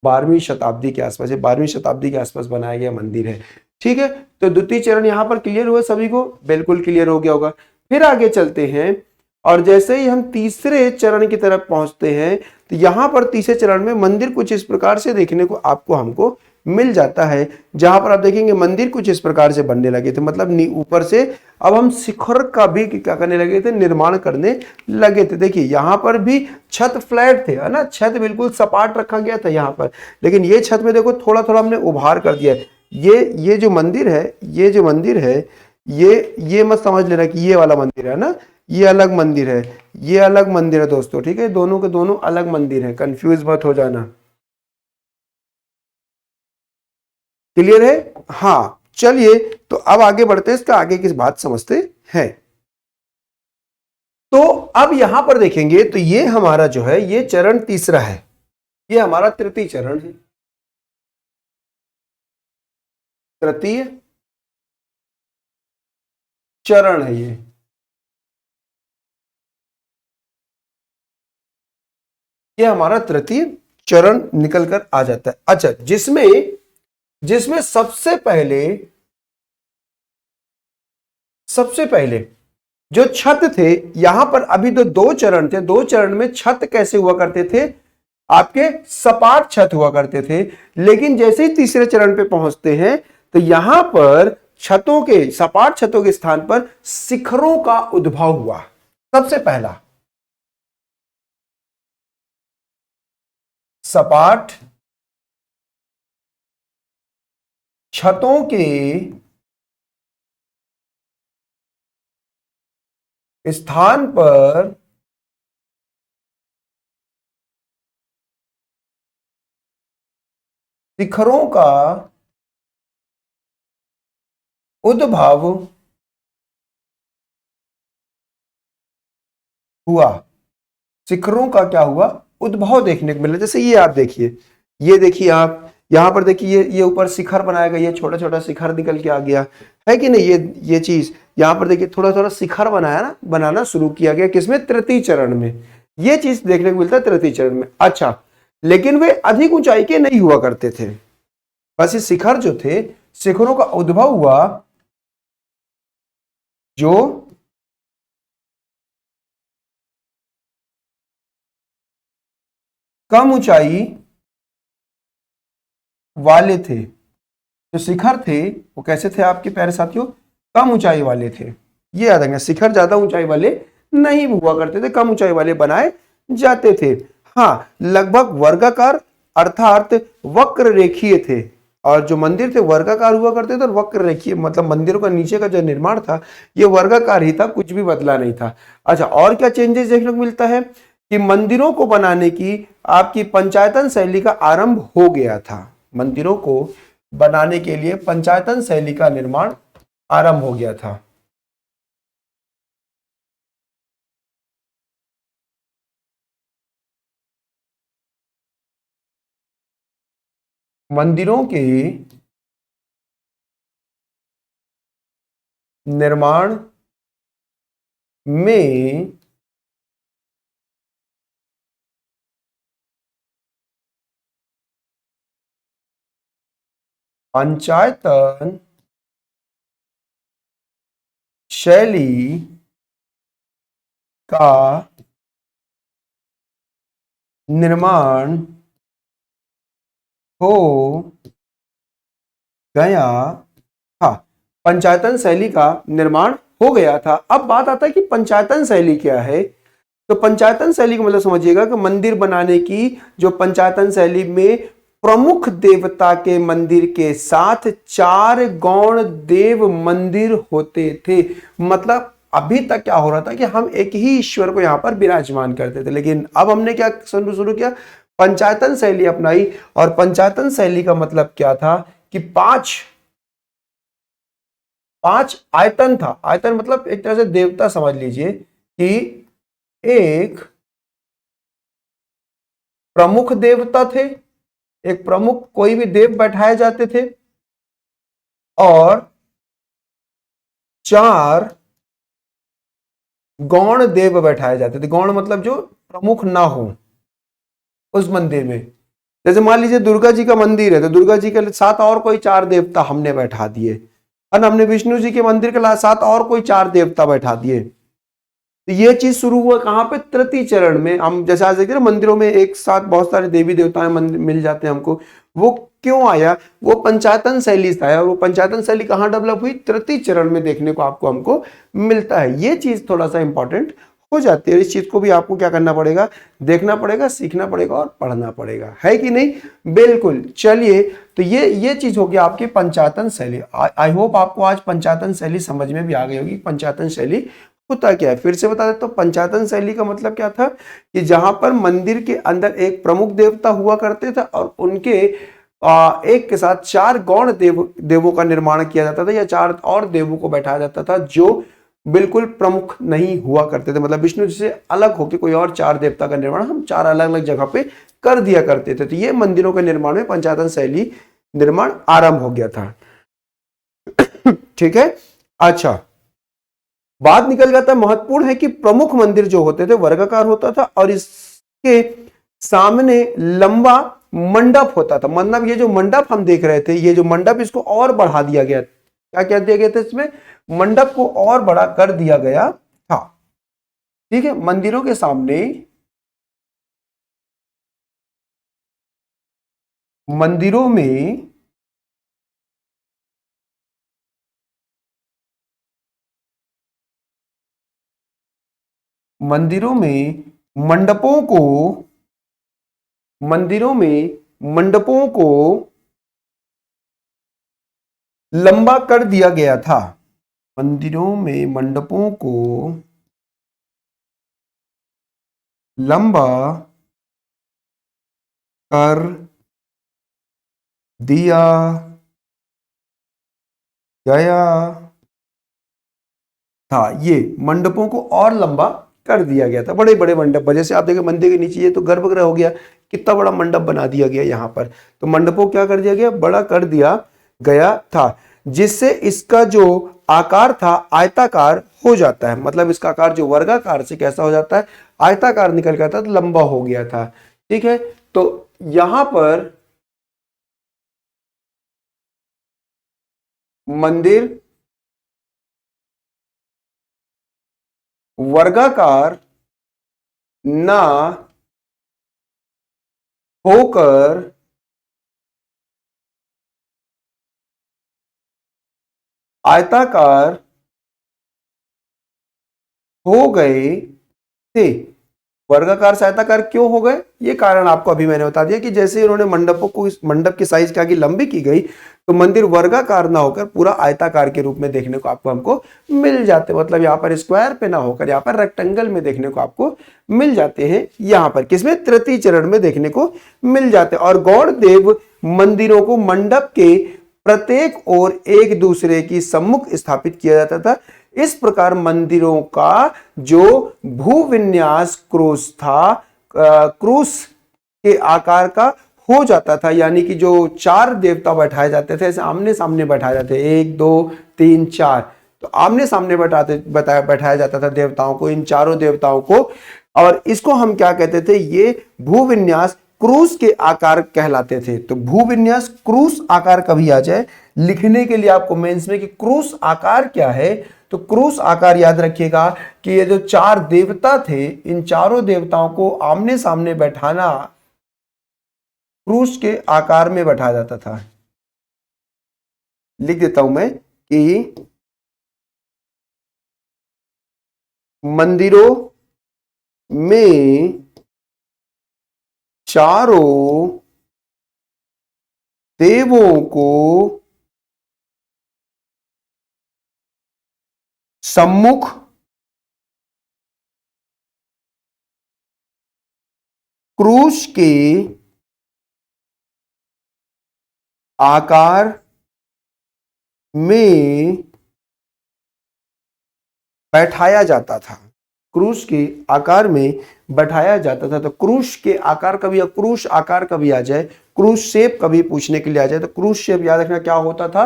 12वीं शताब्दी के आसपास, 12वीं शताब्दी के आसपास बनाया गया मंदिर है। ठीक है, तो द्वितीय चरण यहाँ पर क्लियर हुआ सभी को, बिल्कुल क्लियर हो गया होगा। फिर आगे चलते हैं और जैसे ही हम तीसरे चरण की तरफ पहुंचते हैं तो यहां पर तीसरे चरण में मंदिर कुछ इस प्रकार से देखने को आपको हमको मिल जाता है, जहां पर आप देखेंगे मंदिर कुछ इस प्रकार से बनने लगे थे। मतलब ऊपर से अब हम शिखर का भी क्या करने लगे थे, निर्माण करने लगे थे। देखिए यहां पर भी छत फ्लैट थे, है ना, छत बिल्कुल सपाट रखा गया था यहां पर, लेकिन ये छत में देखो थोड़ा थोड़ा हमने उभार कर दिया है। ये जो मंदिर है, ये जो मंदिर है, ये मत समझ लेना कि ये वाला मंदिर है ना, ये अलग मंदिर है, ये अलग मंदिर है दोस्तों। ठीक है, दोनों के दोनों अलग मंदिर है, कंफ्यूज मत हो जाना। क्लियर है? हाँ चलिए, तो अब आगे बढ़ते हैं, इसका आगे की बात समझते हैं। तो अब यहां पर देखेंगे तो ये हमारा जो है ये चरण तीसरा है, ये हमारा तृतीय चरण है, तृतीय चरण है ये हमारा तृतीय चरण निकल कर आ जाता है। अच्छा, जिसमें जिसमें सबसे पहले जो छत थे, यहां पर अभी तो दो चरण थे, दो चरण में छत कैसे हुआ करते थे, आपके सपाट छत हुआ करते थे। लेकिन जैसे ही तीसरे चरण पे पहुंचते हैं तो यहां पर छतों के, सपाट छतों के स्थान पर शिखरों का उद्भव हुआ। सबसे पहला सपाट छतों के स्थान पर शिखरों का उद्भव हुआ। शिखरों का क्या हुआ, उद्भव देखने को मिला। जैसे ये आप देखिए, ये देखिए आप यहां पर देखिए, ये ऊपर शिखर बनाया गया, ये छोटा छोटा शिखर निकल के आ गया है कि नहीं। ये चीज यहां पर देखिए, थोड़ा थोड़ा शिखर बनाया ना, बनाना शुरू किया गया किसमें, तृतीय चरण में। ये चीज देखने को मिलता है तृतीय चरण में। अच्छा, लेकिन वे अधिक ऊंचाई के नहीं हुआ करते थे, बस ये शिखर जो थे, शिखरों का उद्भव हुआ जो कम ऊंचाई वाले थे। जो शिखर थे वो कैसे थे आपके प्यारे साथियों, कम ऊंचाई वाले थे। ये याद रखना, शिखर ज्यादा ऊंचाई वाले नहीं हुआ करते थे, कम ऊंचाई वाले बनाए जाते थे। हाँ, लगभग वर्गाकार अर्थात वक्र रेखीय थे। और जो मंदिर थे वर्गाकार हुआ करते थे और वक्र रेखीय, मतलब मंदिरों का नीचे का जो निर्माण था ये वर्गाकार ही था, कुछ भी बदला नहीं था। अच्छा, और क्या चेंजेस देखने को मिलता है कि मंदिरों को बनाने की आपकी पंचायतन शैली का आरंभ हो गया था। मंदिरों को बनाने के लिए पंचायतन शैली का निर्माण आरंभ हो गया था। मंदिरों के निर्माण में पंचायतन शैली का निर्माण हो गया था। पंचायतन शैली का निर्माण हो गया था। अब बात आता है कि पंचायतन शैली क्या है। तो पंचायतन शैली का मतलब समझिएगा कि मंदिर बनाने की जो पंचायतन शैली में प्रमुख देवता के मंदिर के साथ चार गौण देव मंदिर होते थे। मतलब अभी तक क्या हो रहा था कि हम एक ही ईश्वर को यहां पर विराजमान करते थे, लेकिन अब हमने क्या शुरू किया, पंचायतन शैली अपनाई। और पंचायतन शैली का मतलब क्या था कि पांच पांच आयतन था। आयतन मतलब एक तरह से देवता समझ लीजिए कि एक प्रमुख देवता थे, एक प्रमुख कोई भी देव बैठाए जाते थे, और चार गौण देव बैठाए जाते थे। गौण मतलब जो प्रमुख ना हो उस मंदिर में। जैसे मान लीजिए दुर्गा जी का मंदिर है तो दुर्गा जी के साथ और कोई 4 देवता हमने बैठा दिए, और हमने विष्णु जी के मंदिर के साथ और कोई 4 देवता बैठा दिए। तो ये चीज शुरू हुआ कहां पे? तृतीय चरण में। हम जैसे आज देखिए ना मंदिरों में एक साथ बहुत सारे देवी देवताएं मिल जाते हैं हमको। वो क्यों आया? वो पंचायतन शैली से आया, और वो पंचायतन शैली कहां डेवलप हुई? तृतीय चरण में देखने को आपको हमको मिलता है। ये चीज थोड़ा सा इंपॉर्टेंट हो जाती है। इस चीज को भी आपको क्या करना पड़ेगा? देखना पड़ेगा, सीखना पड़ेगा और पढ़ना पड़ेगा, है कि नहीं? बिल्कुल। चलिए, तो ये चीज होगी आपकी पंचायतन शैली। आई होप आपको आज पंचायतन शैली समझ में भी आ गई होगी। पंचायतन शैली होता क्या है फिर से बता देता हूं। पंचायतन शैली का मतलब क्या था कि जहां पर मंदिर के अंदर एक प्रमुख देवता हुआ करते थे और उनके एक के साथ 4 गौण देवों का निर्माण किया जाता था, या 4 और देवों को बैठाया जाता था जो बिल्कुल प्रमुख नहीं हुआ करते थे। मतलब विष्णु जी से अलग होकर कोई और 4 देवता का निर्माण हम 4 अलग अलग जगह पे कर दिया करते थे। तो ये मंदिरों के निर्माण में पंचायतन शैली निर्माण आरंभ हो गया था। ठीक है। अच्छा, बात निकल गया था, महत्वपूर्ण है कि प्रमुख मंदिर जो होते थे वर्गाकार होता था और इसके सामने लंबा मंडप होता था। मतलब ये जो मंडप हम देख रहे थे, ये जो मंडप, इसको और बढ़ा दिया गया। क्या क्या दिया गया था इसमें? मंडप को और बड़ा कर दिया गया था। ठीक है। मंदिरों के सामने, मंदिरों में मंदिरों में मंडपों को मंदिरों में मंडपों को लंबा कर दिया गया था। मंदिरों में मंडपों को लंबा कर दिया गया था। ये मंडपों को और लंबा कर दिया गया था। बड़े बड़े मंडप, जैसे आप देखें मंदिर के नीचे ये तो गर्भगृह हो गया, कितना बड़ा मंडप बना दिया गया यहाँ पर। तो मंडपों को क्या कर दिया गया? बड़ा कर दिया गया था, जिससे इसका जो आकार था आयताकार हो जाता है। मतलब इसका आकार जो वर्गाकार से कैसा हो जाता है? आयताकार निकल गया था, तो लंबा हो गया था। ठीक है। तो यहां पर मंदिर वर्गाकार ना होकर आयताकार हो गए थे। वर्गाकार से आयताकार क्यों हो गए? ये कारण आपको अभी मैंने बता दिया कि जैसे इन्होंने मंडपों को, इस मंडप की साइज क्या की? लंबी की गई, तो मंदिर वर्गाकार ना होकर पूरा आयताकार के रूप में देखने को आपको हमको मिल जाते। मतलब यहाँ पर स्क्वायर पे ना होकर यहाँ पर रेक्टेंगल में देखने को आपको मिल जाते हैं। यहाँ पर किसमें? तृतीय चरण में देखने को मिल जाते। और गौड़ देव मंदिरों को मंडप के प्रत्येक ओर एक दूसरे की सम्मुख स्थापित किया जाता था। इस प्रकार मंदिरों का जो भूविन्यास क्रूस था, क्रूस के आकार का हो जाता था। यानी कि जो 4 देवता बैठाए जाते थे, ऐसे आमने सामने बैठाए जाते, 1 2 3 4, तो आमने सामने बैठाया जाता था देवताओं को, इन चारों देवताओं को। और इसको हम क्या कहते थे? ये भूविन्यास क्रूस के आकार कहलाते थे। तो भूविन्यास क्रूस आकार कभी आ जाए लिखने के लिए आपको मेंस में कि क्रूस आकार क्या है, तो क्रूस आकार याद रखिएगा कि ये जो 4 देवता थे, इन चारों देवताओं को आमने सामने बैठाना क्रूस के आकार में बैठाया जाता था। लिख देता हूं मैं कि मंदिरों में चारों देवों को सम्मुख क्रूस के आकार में बैठाया जाता था। क्रूस के आकार में बैठाया जाता था। तो क्रूस के आकार कभी या क्रूस आकार कभी आ जाए, क्रूस शेप कभी पूछने के लिए आ जाए, तो क्रूस शेप याद रखना क्या होता था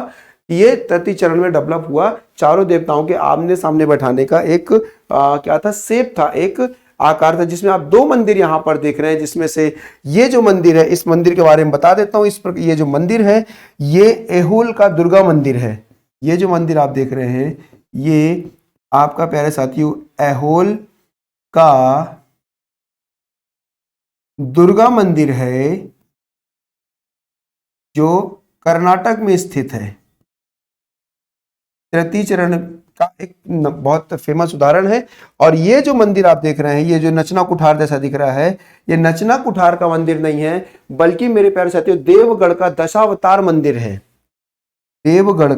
ये तृतीय चरण में डेवलप हुआ। चारों देवताओं के आमने सामने बैठाने का एक क्या था, शेप था, एक आकार था, जिसमें आप दो मंदिर यहां पर देख रहे हैं, जिसमें से ये जो मंदिर है, इस मंदिर के बारे में बता देता हूं। ये जो मंदिर है ये एहोल का दुर्गा मंदिर है। ये जो मंदिर आप देख रहे हैं ये आपका प्यारे साथियों एहोल का दुर्गा मंदिर है, जो कर्नाटक में स्थित है। तृतीय चरण का एक बहुत फेमस उदाहरण है। और ये जो मंदिर आप देख रहे हैं, ये जो नचना कुठार जैसा दिख रहा है, ये नचना कुठार का मंदिर नहीं है, बल्कि मेरे प्यारे साथियों देवगढ़ का दशावतार मंदिर है। देवगढ़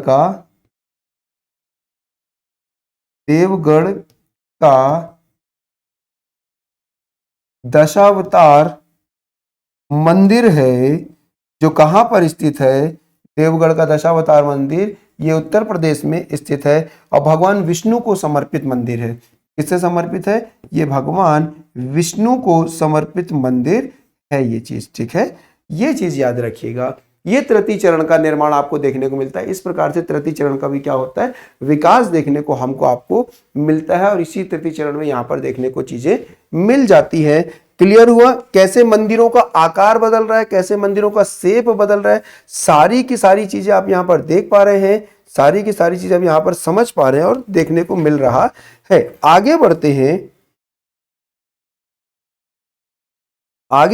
का दशावतार मंदिर है, जो कहां पर स्थित है? देवगढ़ का दशावतार मंदिर ये उत्तर प्रदेश में स्थित है और भगवान विष्णु को समर्पित मंदिर है। किससे समर्पित है? ये भगवान विष्णु को समर्पित मंदिर है ये चीज, ठीक है, ये चीज याद रखिएगा। ये तृतीय चरण का निर्माण आपको देखने को मिलता है। इस प्रकार से तृतीय चरण का भी क्या होता है, विकास देखने को हमको आपको मिलता है और इसी तृतीय चरण में यहाँ पर देखने को चीजें मिल जाती है। क्लियर हुआ कैसे मंदिरों का आकार बदल रहा है, कैसे मंदिरों का शेप बदल रहा है, सारी की सारी चीजें आप यहाँ पर देख पा रहे हैं, सारी की सारी चीजें आप यहाँ पर समझ पा रहे हैं और देखने को मिल रहा है। आगे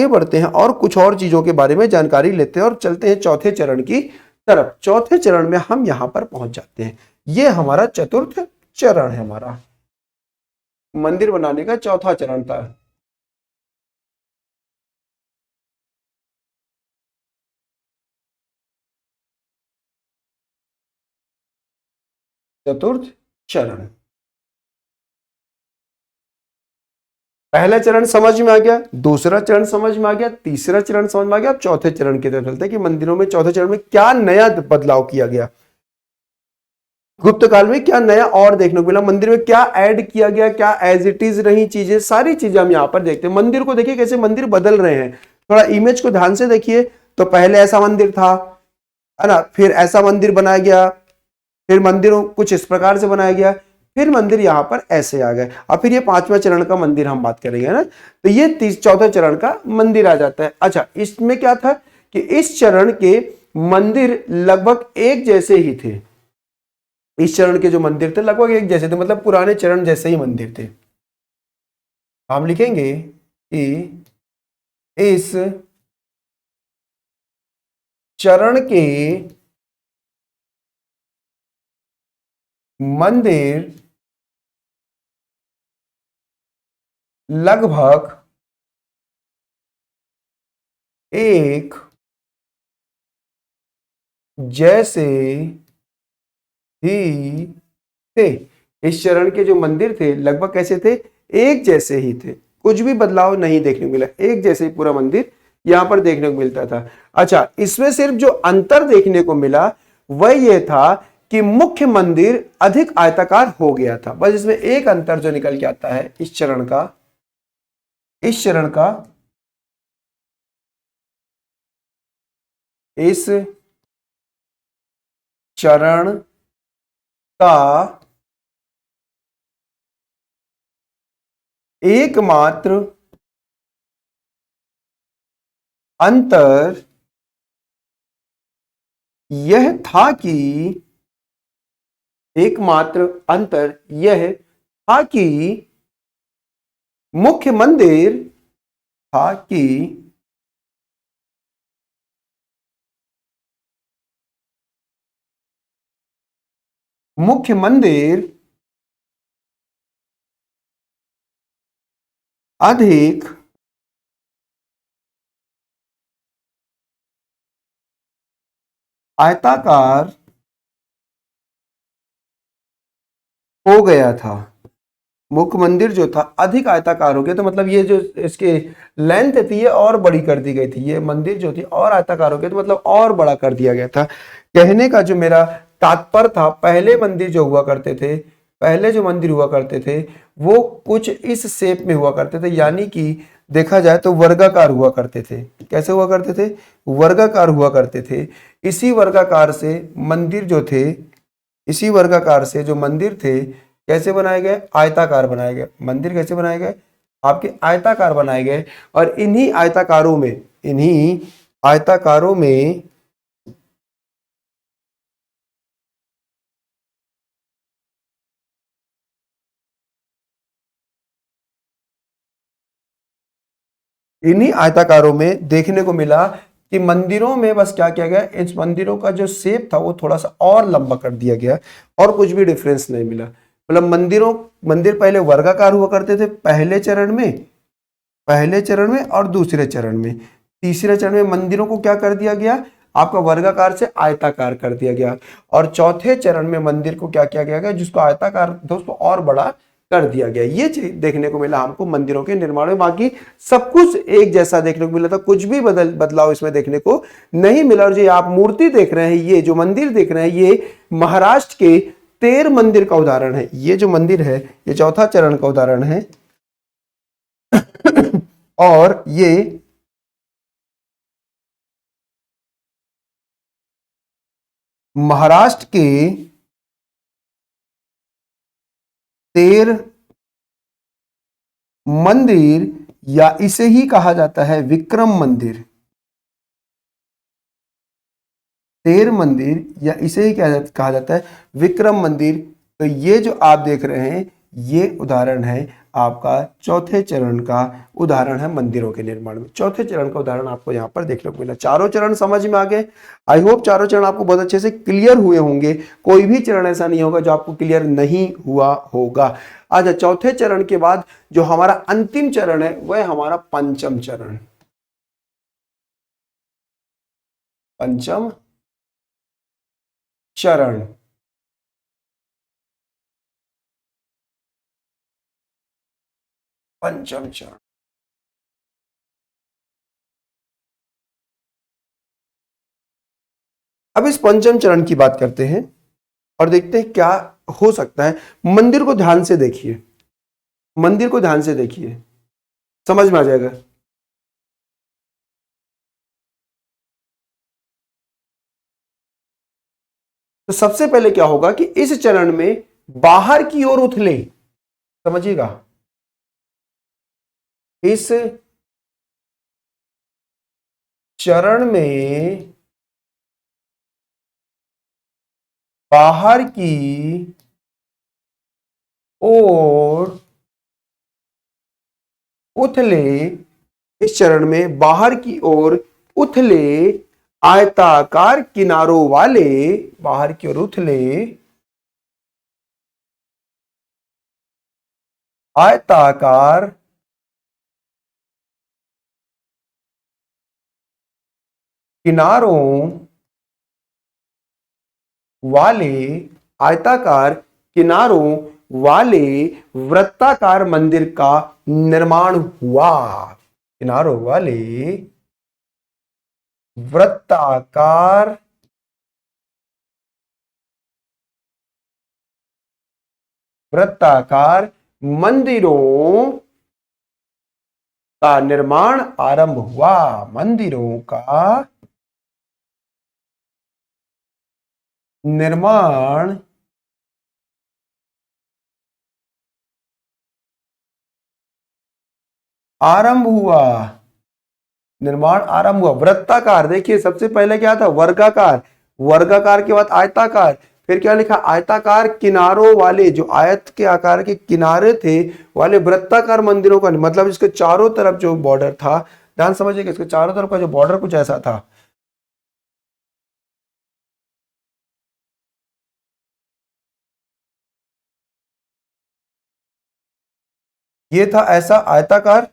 बढ़ते हैं और कुछ और चीजों के बारे में जानकारी लेते हैं और चलते हैं चौथे चरण की तरफ। चौथे चरण में हम यहां पर पहुंच जाते हैं। यह हमारा चतुर्थ चरण है, हमारा मंदिर बनाने का चौथा चरण था। चतुर्थ चरण, पहला चरण समझ में आ गया, दूसरा चरण समझ में आ गया, तीसरा चरण समझ में आ गया। अब चौथे चरण की तरफ चलते हैं कि मंदिरों में चौथे चरण में क्या नया बदलाव किया गया, गुप्त काल में क्या नया और देखने को मिला, मंदिर में क्या ऐड किया गया, क्या एज इट इज रही चीजें, सारी चीजें हम यहाँ पर देखते हैं। मंदिर को देखिए कैसे मंदिर बदल रहे हैं, थोड़ा इमेज को ध्यान से देखिए। तो पहले ऐसा मंदिर था, है ना, फिर ऐसा मंदिर बनाया गया, फिर मंदिरों कुछ इस प्रकार से बनाया गया, फिर मंदिर यहां पर ऐसे आ गए, और फिर ये पांचवा चरण का मंदिर हम बात करेंगे ना, तो ये चौथा चरण का मंदिर आ जाता है। अच्छा, इसमें क्या था कि इस चरण के मंदिर लगभग एक जैसे ही थे। इस चरण के जो मंदिर थे लगभग एक जैसे थे, मतलब पुराने चरण जैसे ही मंदिर थे। हम लिखेंगे कि इस चरण के मंदिर लगभग एक जैसे ही थे। इस चरण के जो मंदिर थे लगभग कैसे थे, एक जैसे ही थे, कुछ भी बदलाव नहीं देखने को मिला, एक जैसे ही पूरा मंदिर यहां पर देखने को मिलता था। अच्छा, इसमें सिर्फ जो अंतर देखने को मिला वह यह था कि मुख्य मंदिर अधिक आयताकार हो गया था। बस इसमें एक अंतर जो निकल के आता है इस चरण का, इस चरण का एकमात्र अंतर यह था कि मुख्य मंदिर अधिक आयताकार हो गया था। मुख्य मंदिर जो था अधिक आयताकार हो गया, तो मतलब ये जो इसके लेंथ थी ये और बड़ी कर दी गई थी, ये मंदिर जो थी और आयताकार हो गया, तो मतलब और बड़ा कर दिया गया था। कहने का जो मेरा तात्पर्य था, पहले मंदिर जो हुआ करते थे, पहले जो मंदिर हुआ करते थे वो कुछ इस शेप में हुआ करते थे, यानी कि देखा जाए तो वर्गाकार हुआ करते थे। कैसे हुआ करते थे? वर्गाकार हुआ करते थे। इसी वर्गाकार से मंदिर जो थे, इसी वर्गाकार से जो मंदिर थे कैसे बनाए गए? आयताकार बनाए गए। मंदिर कैसे बनाए गए? आपके आयताकार बनाए गए। और इन्हीं आयताकारों में, इन्हीं आयताकारों में इन्हीं आयताकारों में देखने को मिला कि मंदिरों में बस क्या किया गया, इन मंदिरों का जो शेप था वो थोड़ा सा और लंबा कर दिया गया और कुछ भी डिफरेंस नहीं मिला। मतलब मंदिर पहले वर्गाकार हुआ करते थे पहले चरण में और दूसरे चरण में। तीसरे चरण में मंदिरों को क्या कर दिया गया? आपका वर्गाकार से आयताकार कर दिया गया। और चौथे चरण में मंदिर को क्या किया गया, जिसको आयताकार था उसको और बड़ा कर दिया गया। ये चीज देखने को मिला हमको मंदिरों के निर्माण में। बाकी सब कुछ एक जैसा देखने को मिला था, कुछ भी बदलाव इसमें देखने को नहीं मिला। और जो आप मूर्ति देख रहे हैं, ये जो मंदिर देख रहे हैं, ये महाराष्ट्र के तेर मंदिर का उदाहरण है। ये जो मंदिर है ये चौथा चरण का उदाहरण है। और ये महाराष्ट्र के तेर मंदिर, या इसे ही कहा जाता है विक्रम मंदिर। तेर मंदिर या इसे ही कहा जाता है विक्रम मंदिर। तो ये जो आप देख रहे हैं ये उदाहरण है आपका चौथे चरण का उदाहरण है मंदिरों के निर्माण में। चौथे चरण का उदाहरण आपको यहाँ पर देखने को मिला। चारों चरण समझ में आ गए। आई होप चारों चरण आपको बहुत अच्छे से क्लियर हुए होंगे। कोई भी चरण ऐसा नहीं होगा जो आपको क्लियर नहीं हुआ होगा। अच्छा, चौथे चरण के बाद जो हमारा अंतिम चरण है वह हमारा पंचम चरण। पंचम चरण, पंचम चरण। अब इस पंचम चरण की बात करते हैं और देखते हैं क्या हो सकता है। मंदिर को ध्यान से देखिए, मंदिर को ध्यान से देखिए, समझ में आ जाएगा। तो सबसे पहले क्या होगा कि इस चरण में बाहर की ओर उथले, समझिएगा, इस चरण में बाहर की ओर उथले, इस चरण में बाहर की ओर उथले आयताकार किनारों वाले, बाहर की ओर उथले आयताकार किनारों वाले, आयताकार किनारों वाले वृत्ताकार मंदिर का निर्माण हुआ। किनारों वाले वृत्ताकार मंदिरों का निर्माण आरंभ हुआ। मंदिरों का निर्माण आरंभ हुआ। निर्माण आरंभ हुआ। वृत्ताकार, देखिए सबसे पहले क्या था? वर्गाकार, वर्गाकार के बाद आयताकार, फिर क्या लिखा? आयताकार किनारों वाले, जो आयत के आकार के किनारे थे वाले वृत्ताकार मंदिरों का, मतलब इसके चारों तरफ जो बॉर्डर था, ध्यान समझिए, इसके चारों तरफ का जो बॉर्डर कुछ ऐसा था। ये था ऐसा आयताकार,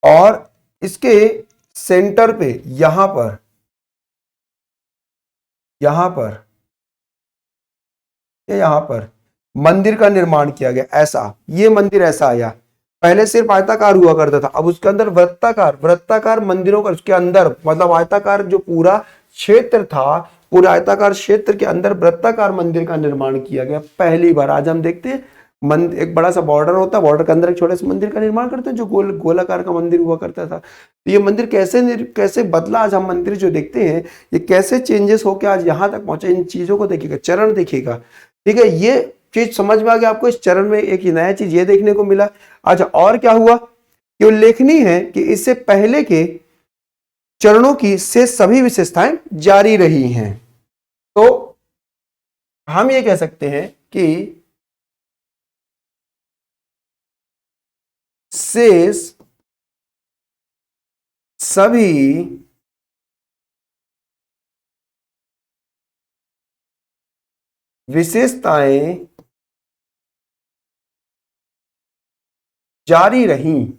और इसके सेंटर पे यहां पर यहां पर मंदिर का निर्माण किया गया। ऐसा, ये मंदिर ऐसा आया। पहले सिर्फ आयताकार हुआ करता था, अब उसके अंदर वृत्ताकार मंदिरों का, उसके अंदर मतलब आयताकार जो पूरा क्षेत्र था पूरे आयताकार क्षेत्र के अंदर वृत्ताकार मंदिर का निर्माण किया गया पहली बार। आज हम देखते हैं मंदिर, एक बड़ा सा बॉर्डर होता है, बॉर्डर के अंदर एक छोटे से मंदिर का निर्माण करते हैं, जो गोलाकार का मंदिर हुआ करता था। तो ये मंदिर कैसे बदला, आज हम मंदिर जो देखते हैं ये कैसे चेंजेस होकर आज यहाँ तक पहुंचे, इन चीजों को देखिएगा, चरण देखिएगा। ठीक है, ये चीज समझ में आ गया आपको। इस चरण में एक नया चीज ये देखने को मिला। अच्छा, और क्या हुआ कि उल्लेखनीय है कि इससे पहले के चरणों की से सभी विशेषताएं जारी रही हैं। तो हम ये कह सकते हैं कि शेष सभी विशेषताएं जारी रहीं।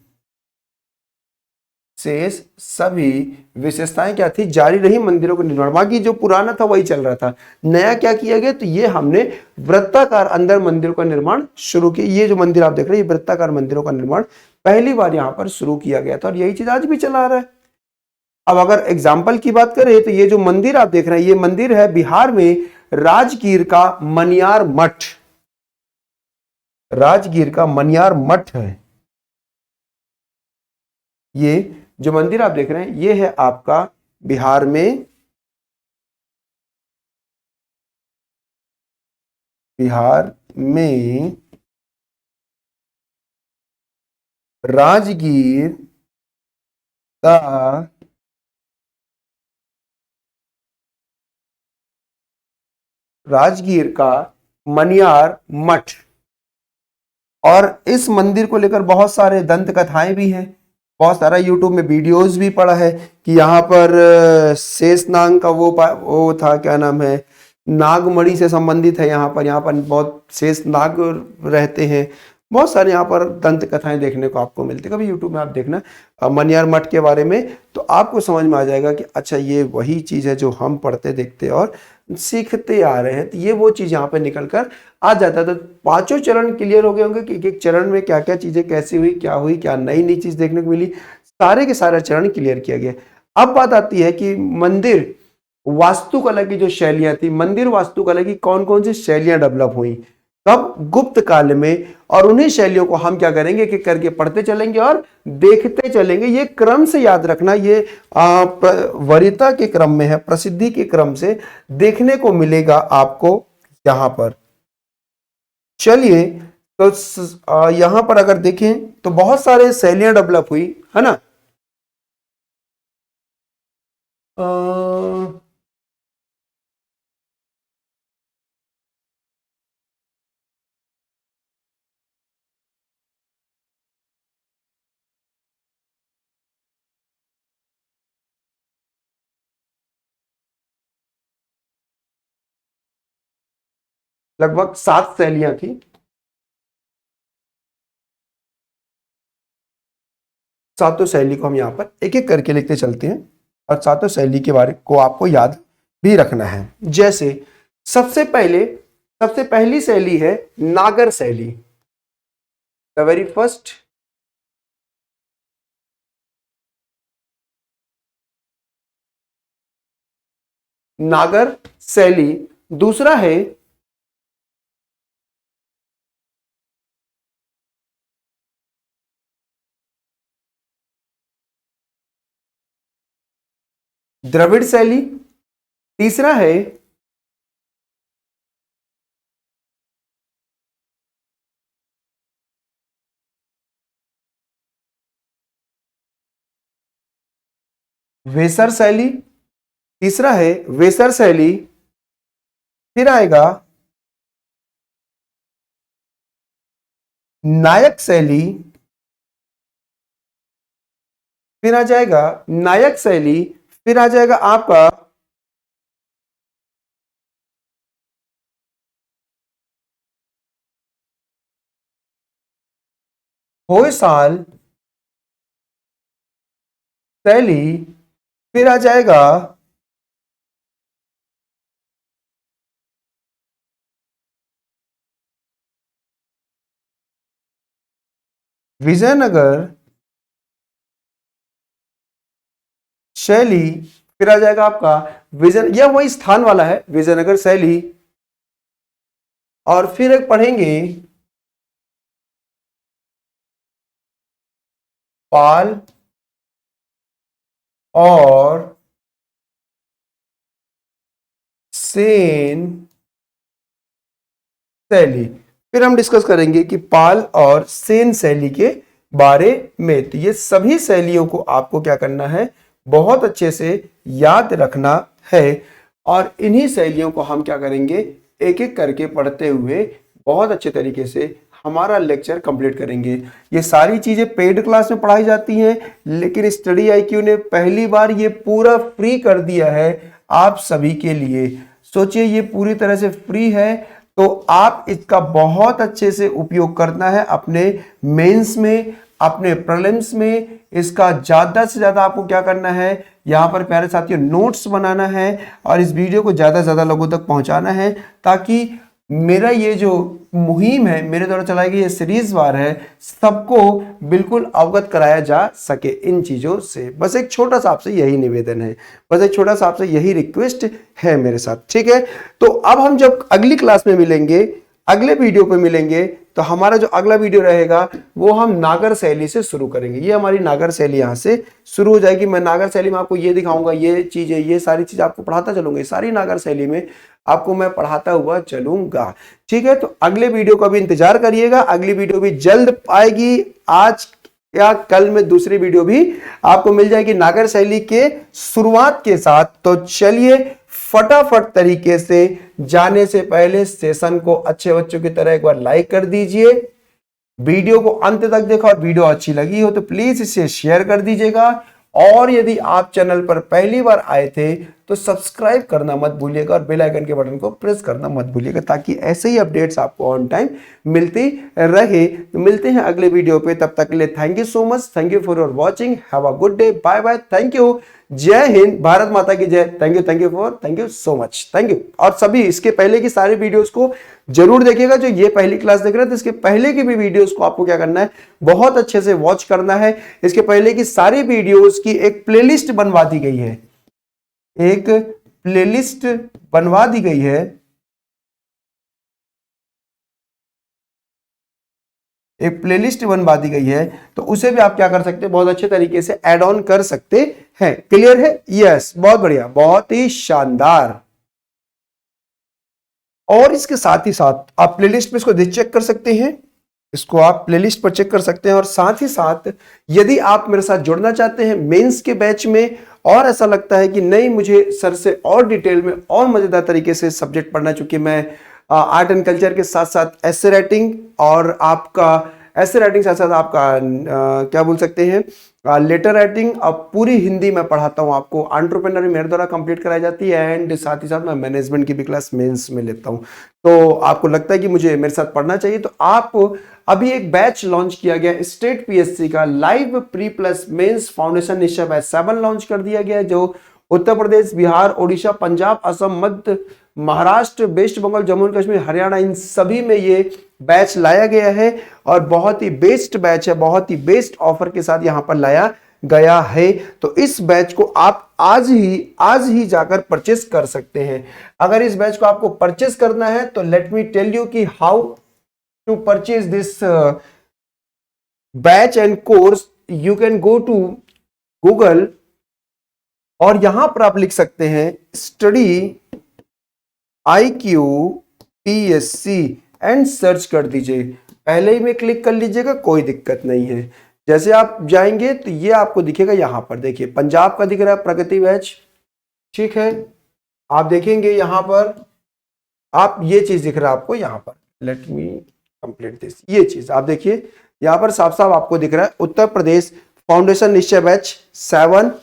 शेष सभी विशेषताएं क्या थी, जारी रही मंदिरों का निर्माण। बाकी जो पुराना था वही चल रहा था, नया क्या किया गया, तो ये हमने वृत्ताकार अंदर मंदिरों का निर्माण शुरू किया। ये जो मंदिर आप देख रहे हैं, ये वृत्ताकार मंदिरों का निर्माण पहली बार यहां पर शुरू किया गया था, और यही चीज आज भी चला आ रहा है। अब अगर एग्जाम्पल की बात करें तो ये जो मंदिर आप देख रहे हैं, ये मंदिर है बिहार में राजगीर का मनियार मठ। राजगीर का मनियार मठ है ये जो मंदिर आप देख रहे हैं, ये है आपका बिहार में, बिहार में राजगीर का मनियार मठ। और इस मंदिर को लेकर बहुत सारे दंत कथाएं भी हैं, बहुत सारा यूट्यूब में वीडियोस भी पड़ा है कि यहाँ पर शेषनाग का वो था, क्या नाम है, नागमणि से संबंधित है। यहाँ पर बहुत शेषनाग रहते हैं। बहुत सारे यहाँ पर दंत कथाएं देखने को आपको मिलती है। कभी यूट्यूब में आप देखना मनियार मठ के बारे में, तो आपको समझ में आ जाएगा कि अच्छा ये वही चीज है जो हम पढ़ते देखते और सीखते आ रहे हैं। तो ये वो चीज यहाँ पे निकल कर आ जाता है। तो पांचों चरण क्लियर हो गए होंगे कि एक चरण में क्या क्या चीजें कैसी हुई, क्या नई नई चीज देखने को मिली, सारे के सारे चरण क्लियर किया गया। अब बात आती है कि मंदिर वास्तुकला की जो शैलियां थी, मंदिर वास्तुकला की कौन कौन सी शैलियां डेवलप हुई, कब, गुप्त काल में। और उन्हीं शैलियों को हम क्या करेंगे कि करके पढ़ते चलेंगे और देखते चलेंगे। ये क्रम से याद रखना, ये वरीयता के क्रम में है, प्रसिद्धि के क्रम से देखने को मिलेगा आपको यहां पर। चलिए, तो यहां पर अगर देखें तो बहुत सारे शैलियां डेवलप हुई है ना। लगभग 7 शैलियां थी। सातों शैली को हम यहाँ पर एक एक करके लिखते चलते हैं, और सातों शैली के बारे को आपको याद भी रखना है। जैसे सबसे पहली शैली है नागर शैली। द वेरी फर्स्ट नागर शैली। दूसरा है द्रविड़ शैली। तीसरा है वेसर शैली। तीसरा है वेसर शैली। फिर आएगा नायक शैली। फिर आ जाएगा नायक शैली। फिर आ जाएगा आपका होयसाल शैली। फिर आ जाएगा विजयनगर शैली। फिर आ जाएगा आपका यह वही स्थान वाला है, विजयनगर शैली। और फिर एक पढ़ेंगे पाल और सेन शैली। फिर हम डिस्कस करेंगे कि पाल और सेन शैली के बारे में। तो ये सभी शैलियों को आपको क्या करना है, बहुत अच्छे से याद रखना है। और इन्हीं शैलियों को हम क्या करेंगे, एक एक करके पढ़ते हुए बहुत अच्छे तरीके से हमारा लेक्चर कंप्लीट करेंगे। ये सारी चीजें पेड क्लास में पढ़ाई जाती हैं, लेकिन स्टडी IQ ने पहली बार ये पूरा फ्री कर दिया है आप सभी के लिए। सोचिए ये पूरी तरह से फ्री है, तो आप इसका बहुत अच्छे से उपयोग करना है अपने मेंस में, अपने प्रीलिम्स में। इसका ज्यादा से ज्यादा आपको क्या करना है, यहाँ पर प्यारे साथियों नोट्स बनाना है और इस वीडियो को ज्यादा से ज्यादा लोगों तक पहुंचाना है, ताकि मेरा ये जो मुहिम है, मेरे द्वारा चलाई गई ये सीरीज वार है, सबको बिल्कुल अवगत कराया जा सके इन चीजों से। बस एक छोटा सा आपसे यही निवेदन है, बस एक छोटा सा आपसे यही रिक्वेस्ट है मेरे साथ, ठीक है। तो अब हम जब अगली क्लास में मिलेंगे, अगले वीडियो पे मिलेंगे, तो हमारा जो अगला वीडियो रहेगा वो हम नागर शैली से शुरू करेंगे। ये हमारी नागर शैली यहाँ से शुरू हो जाएगी। मैं नागर शैली में आपको ये दिखाऊंगा, ये चीजें, ये सारी चीज आपको पढ़ाता चलूंगा, सारी नागर शैली में आपको मैं पढ़ाता हुआ चलूंगा, ठीक है। तो अगले वीडियो का भी इंतजार करिएगा, अगली वीडियो भी जल्द आएगी। आज या कल में दूसरी वीडियो भी आपको मिल जाएगी नागर शैली के शुरुआत के साथ। तो चलिए फटाफट तरीके से जाने से पहले सेशन को अच्छे बच्चों की तरह एक बार लाइक कर दीजिए, वीडियो को अंत तक देखा और वीडियो अच्छी लगी हो तो प्लीज इसे शेयर कर दीजिएगा। और यदि आप चैनल पर पहली बार आए थे तो सब्सक्राइब करना मत भूलिएगा और बेल आइकन के बटन को प्रेस करना मत भूलिएगा, ताकि ऐसे ही अपडेट्स आपको ऑन टाइम मिलती रहे। तो मिलते हैं अगले वीडियो पे, तब तक के लिए thank you so much, thank you for your watching, have a good day, bye bye, thank you, जय हिंद, भारत माता की जय, thank you so much, thank you. और सभी इसके पहले की सारी वीडियोस को जरूर देखिएगा, जो ये पहली क्लास देख रहे हैं तो इसके पहले की भी वीडियोस को आपको क्या करना है, बहुत अच्छे से वॉच करना है। इसके पहले की सारी वीडियोस की एक प्लेलिस्ट बनवा दी गई है, एक प्लेलिस्ट बनवा दी गई है, एक प्लेलिस्ट बनवा दी गई है, तो उसे भी आप क्या कर सकते हैं, बहुत अच्छे तरीके से ऐड ऑन कर सकते हैं। क्लियर है? यस, बहुत बढ़िया, बहुत ही शानदार। और इसके साथ ही साथ आप प्लेलिस्ट में इसको चेक कर सकते हैं, इसको आप प्लेलिस्ट पर चेक कर सकते हैं। और साथ ही साथ यदि आप मेरे साथ जुड़ना चाहते हैं मेंस के बैच में, और ऐसा लगता है कि नहीं मुझे सर से और डिटेल में और मजेदार तरीके से सब्जेक्ट पढ़ना, चूंकि मैं आर्ट एंड कल्चर के साथ साथ ऐसे राइटिंग और आपका ऐसे राइटिंग साथ साथ आपका क्या बोल सकते हैं लेटर राइटिंग, अब पूरी हिंदी में पढ़ाता हूँ आपको। एंटरप्रेन्योर मेरे द्वारा कंप्लीट कराई जाती है एंड साथ ही साथ मैं मैनेजमेंट की भी क्लास मेंस में लेता हूँ। तो आपको लगता है कि मुझे मेरे साथ पढ़ना चाहिए, तो आप अभी एक बैच लॉन्च किया गया स्टेट PSC का live pre plus mains foundation Nishchay batch 7 launch कर दिया गया, जो उत्तर प्रदेश, बिहार, ओडिशा, पंजाब, असम, मध्य, महाराष्ट्र, वेस्ट बंगाल, जम्मू एंड कश्मीर, हरियाणा, इन सभी में ये बैच लाया गया है। और बहुत ही बेस्ट बैच है, बहुत ही बेस्ट ऑफर के साथ यहां पर लाया गया है। तो इस बैच को आप आज ही जाकर परचेस कर सकते हैं। अगर इस बैच को आपको परचेस करना है तो लेट मी टेल यू कि how to purchase this batch and course. You can go to Google और यहां पर आप लिख सकते हैं study IQ PSC and search कर दीजिए। पहले ही में क्लिक कर लीजिएगा, कोई दिक्कत नहीं है। जैसे आप जाएंगे तो ये आपको दिखेगा, यहां पर देखिए पंजाब का दिख रहा है प्रगति बैच, ठीक है। आप देखेंगे यहां पर आप ये चीज दिख रहा है आपको यहां पर, लेट मी कंप्लीट दिस, ये चीज आप देखिए यहां पर साफ साफ आपको दिख रहा है उत्तर प्रदेश फाउंडेशन निश्चय बैच 7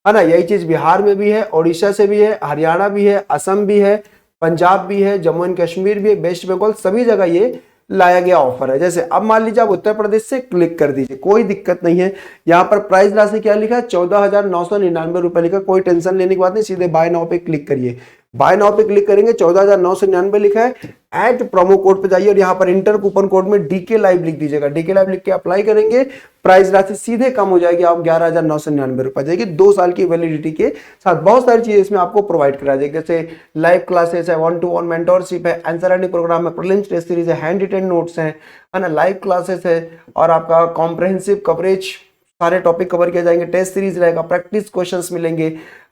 है ना। यही चीज बिहार में भी है, ओडिशा से भी है, हरियाणा भी है, असम भी है, पंजाब भी है, जम्मू एंड कश्मीर भी है, वेस्ट बंगाल, सभी जगह ये लाया गया ऑफर है। जैसे अब मान लीजिए आप उत्तर प्रदेश से क्लिक कर दीजिए, कोई दिक्कत नहीं है। यहाँ पर प्राइस राशि क्या लिखा है, 14,999 रुपए लिखा, कोई टेंशन लेने की बात नहीं, सीधे बाय नाउ पे क्लिक करिए। बाय नाउ पे क्लिक करेंगे, 14,999 लिखा है, ऐड प्रोमो कोड पे जाइए और यहाँ पर इंटर कूपन कोड में डीके लाइव लिख दीजिएगा। डीके लाइव लिख के अप्लाई करेंगे, प्राइस राशि सीधे कम हो जाएगी, आप 11,999 रुपए जाएगी 2 साल की वैलिडिटी के साथ। बहुत सारी चीजें इसमें आपको प्रोवाइड करा जाएगी, जैसे लाइव क्लासेस है, 1-to-1 मेंटोरशिप है, आंसर राइटिंग प्रोग्राम है, प्रीलिम्स टेस्ट सीरीज है, हैंड रिटेन नोट्स है ना, लाइव क्लासेस है, और आपका कॉम्प्रहेंसिव कवरेज, सारे टॉपिक कवर किए जाएंगे, टेस्ट सीरीज रहेगा, प्रैक्टिस क्वेश्चंस मिलेंगे,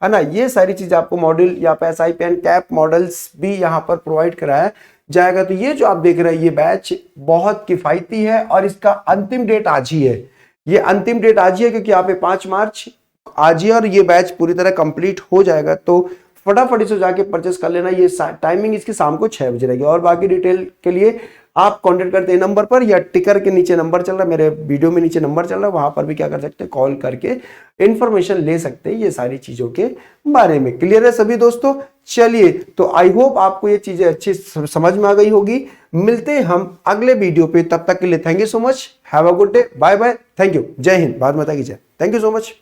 है ना। ये सारी चीजें आपको मॉड्यूल या SIP एंड कैप मॉडल्स भी यहाँ पर प्रोवाइड कराया जाएगा। तो ये जो आप देख रहे हैं ये बैच बहुत किफायती है और इसका अंतिम डेट आज ही है। ये अंतिम डेट आज ही है क्योंकि यहाँ पे 5 मार्च आज ही है और ये बैच पूरी तरह कंप्लीट हो जाएगा। तो फटाफट इसे जाके परचेस कर लेना। ये टाइमिंग इसकी शाम को 6 बजे रहेगी। और बाकी डिटेल के लिए आप कांटेक्ट करते हैं नंबर पर, या टिकर के नीचे नंबर चल रहा है, मेरे वीडियो में नीचे नंबर चल रहा है, वहां पर भी क्या कर सकते हैं, कॉल करके इंफॉर्मेशन ले सकते हैं ये सारी चीजों के बारे में। क्लियर है सभी दोस्तों? चलिए, तो आई होप आपको ये चीजें अच्छी समझ में आ गई होगी। मिलते हैं हम अगले वीडियो पे, तब तक के लिए thank you so much, have a good day, bye bye, thank you, जय हिंद, भारत माता की जय, थैंक यू सो मच।